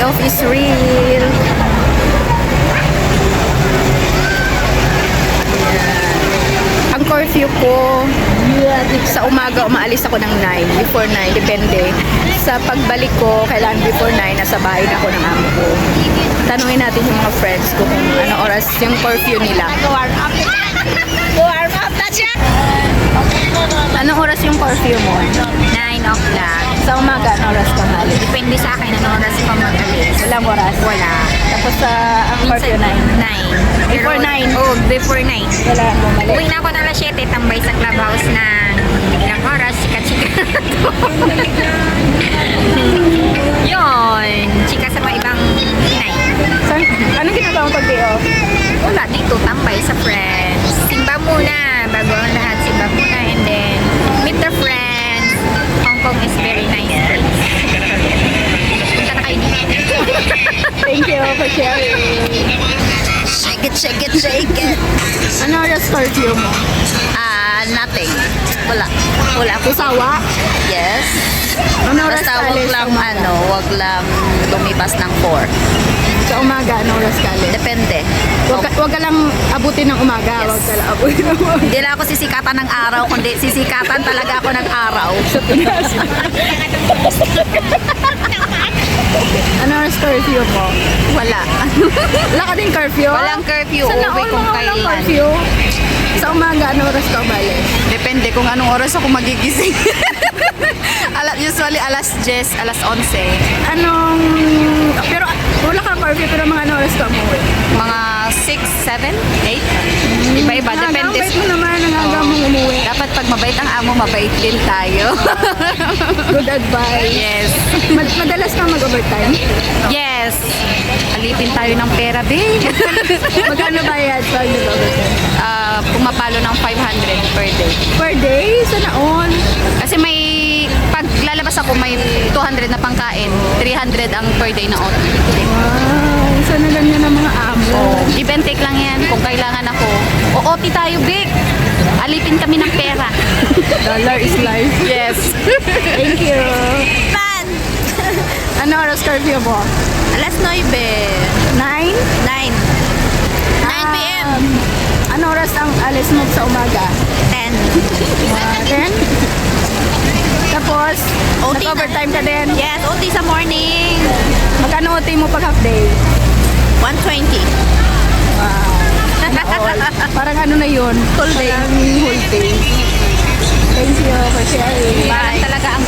off is real. Ang curfew ko, sa umaga umaalis ako ng 9, before 9, depende. Sa pagbalik ko, kailangan before 9, nasa bahay na ako ng amo ko. Tanungin natin yung mga friends ko kung ano oras yung curfew nila. Anong oras yung curfew mo? 9 o'clock. Sa umaga, anong oras ka maalis? Depende sa akin anong oras ko mag-alis. Walang oras? Wala. Tapos sa ang curfew 9? 9. Before 9? Oh, before 9. Wala mo mali. Uwi na ako ng alas 7, tambay sa clubhouse na ilang oras, chika-chika. Yun, chika sa mga ibang Pinay. So, anong ginagawa mo pag day off? Wala, dito, tambay sa friends. Simba muna, bago ang lahat, simba muna, and then meet the friends. Hong Kong is very nice place. Punta na kayo dito. Thank you for sharing. Shake it, shake it, shake it. Ano oras curfew mo? Nothing. Wala. Wala. Kusawa? Yes. Ano oras Basta ka wag alis? lang wag lang lumipas ng 4. Sa umaga, ano oras ka alis? Depende. Wag ka lang abutin ng umaga. Yes. Wag ka lang abutin ng umaga. Hindi lang ako sisikatan ng araw, kundi sisikatan talaga ako ng araw. Sa Pinas. Ano oras curfew mo? Wala. Wala ka din curfew? Walang curfew. Sana Uuwi all kung mga walang kailan. curfew. Sa umaga, ano oras ka umalis? Depende kung anong oras ako magigising. Usually alas 10, alas 11. Anong... Pero wala kang curfew, pero mga ano oras ka umuwi? Mga 6, 7, 8. Iba-iba. Depende. Ang bait mo naman, ang aga mong umuwi. Dapat pag mabait ang amo, mabait din tayo. Good advice. Yes. Madalas kang mag-overtime? Yes. Alipin tayo ng pera, babe. Magkano bayad pag nag-overtime? Pumapalo ng 500 per day. Per day? Sana all? Kasi may, pag lalabas ako, may 200 na pangkain. 300 ang per day na OT. Wow, sana lang yan ang mga amo. Give and take lang yan. Kung kailangan ako, OT tayo, babe. Alipin kami ng pera. Dollar is life. Yes. Thank you. Man! Ano oras curfew mo? Alas 9. 9? 9 p.m. Ano oras ang alis mo sa umaga? 10. 10? Tapos, OT nag-overtime ka din? Yes, OT sa morning. Magkano OT mo pag half day? 120. Wow. Sana all. Parang ano na yun? Full day. Parang whole day. Thank you for sharing. Parang talaga ang